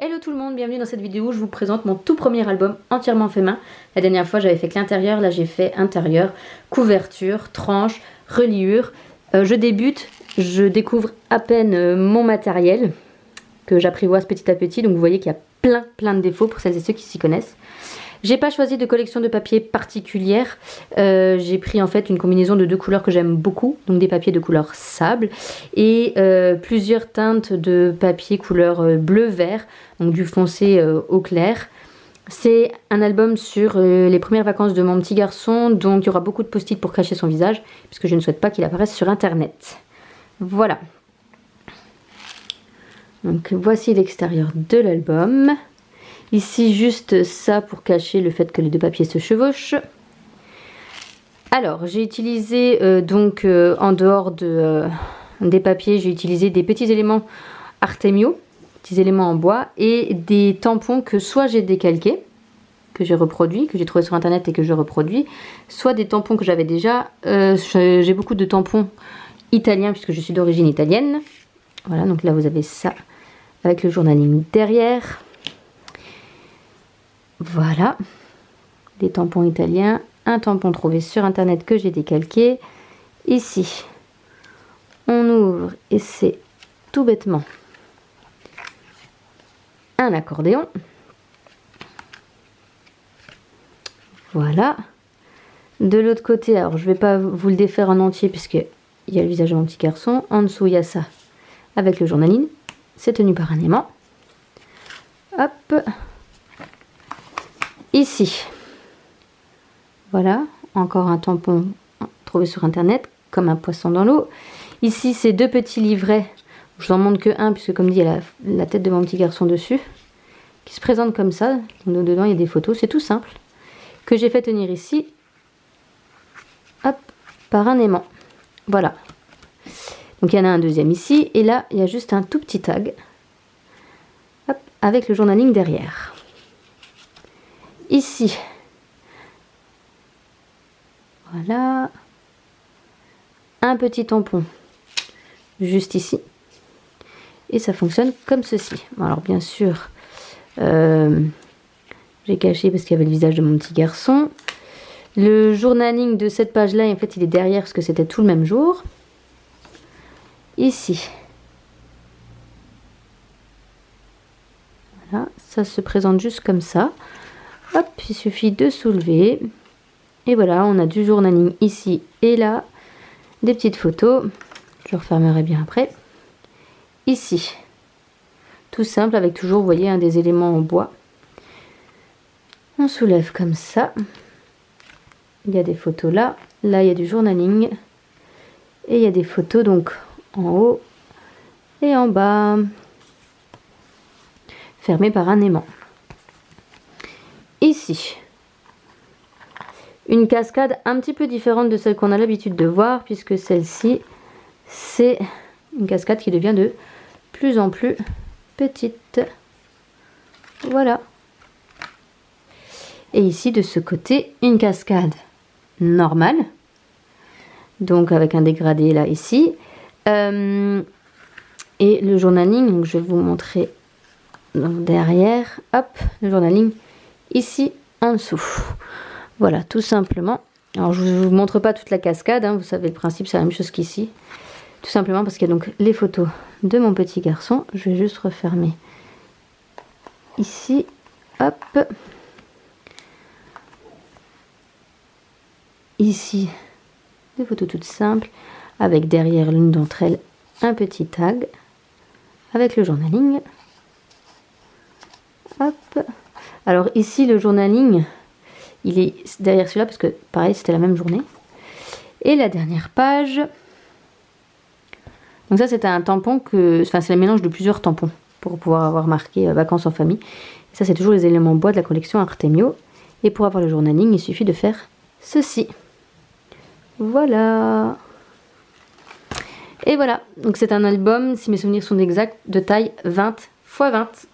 Hello tout le monde, bienvenue dans cette vidéo où je vous présente mon tout premier album entièrement fait main. La dernière fois j'avais fait que l'intérieur, là j'ai fait intérieur, couverture, tranche, reliure. Je débute, je découvre à peine mon matériel que j'apprivoise petit à petit, donc vous voyez qu'il y a plein de défauts pour celles et ceux qui s'y connaissent. J'ai pas choisi de collection de papier particulière, j'ai pris en fait une combinaison de deux couleurs que j'aime beaucoup, donc des papiers de couleur sable et plusieurs teintes de papier couleur bleu-vert, donc du foncé au clair. C'est un album sur les premières vacances de mon petit garçon, donc il y aura beaucoup de post-it pour cacher son visage, puisque je ne souhaite pas qu'il apparaisse sur internet. Voilà. Donc voici l'extérieur de l'album. Ici juste ça pour cacher le fait que les deux papiers se chevauchent. Alors j'ai utilisé en dehors des papiers, j'ai utilisé des petits éléments Artemio, petits éléments en bois et des tampons que soit j'ai décalqués, que j'ai reproduits, que j'ai trouvé sur internet et que je reproduis, soit des tampons que j'avais déjà. J'ai beaucoup de tampons italiens puisque je suis d'origine italienne. Voilà, donc là vous avez ça avec le journaling derrière. Voilà, des tampons italiens, un tampon trouvé sur internet que j'ai décalqué. Ici, on ouvre et c'est tout bêtement un accordéon. Voilà. De l'autre côté, alors je ne vais pas vous le défaire en entier puisque il y a le visage de mon petit garçon. En dessous, il y a ça avec le journaling. C'est tenu par un aimant. Hop. Ici, voilà, encore un tampon trouvé sur internet, comme un poisson dans l'eau. Ici, c'est deux petits livrets. Je vous en montre que un, puisque comme dit, il y a la tête de mon petit garçon dessus, qui se présente comme ça. Donc, dedans, il y a des photos, c'est tout simple. Que j'ai fait tenir ici, hop, par un aimant. Voilà. Donc, il y en a un deuxième ici, et là, il y a juste un tout petit tag, hop, avec le journaling derrière. Ici, voilà, un petit tampon juste ici, et ça fonctionne comme ceci. Bon, alors bien sûr, j'ai caché parce qu'il y avait le visage de mon petit garçon. Le journaling de cette page-là, en fait, il est derrière parce que c'était tout le même jour. Ici, voilà, ça se présente juste comme ça. Hop, il suffit de soulever. Et voilà, on a du journaling ici et là. Des petites photos. Je refermerai bien après. Ici. Tout simple avec toujours, vous voyez, un des éléments en bois. On soulève comme ça. Il y a des photos là. Là, il y a du journaling. Et il y a des photos donc en haut et en bas. Fermé par un aimant. Ici, une cascade un petit peu différente de celle qu'on a l'habitude de voir, puisque celle-ci, c'est une cascade qui devient de plus en plus petite. Voilà. Et ici, de ce côté, une cascade normale, donc avec un dégradé là, ici. Et le journaling, donc je vais vous montrer derrière, hop, le journaling ici en dessous. Voilà, tout simplement. Alors je ne vous montre pas toute la cascade, hein, vous savez le principe, c'est la même chose qu'ici. Tout simplement parce qu'il y a donc les photos de mon petit garçon. Je vais juste refermer ici. Hop. Ici, des photos toutes simples, avec derrière l'une d'entre elles un petit tag, avec le journaling. Hop. Alors ici le journaling, il est derrière celui-là parce que pareil c'était la même journée. Et la dernière page, donc ça c'était un tampon c'est le mélange de plusieurs tampons pour pouvoir avoir marqué vacances en famille. Et ça c'est toujours les éléments bois de la collection Artemio. Et pour avoir le journaling il suffit de faire ceci. Voilà. Et voilà, donc c'est un album, si mes souvenirs sont exacts, de taille 20 x 20.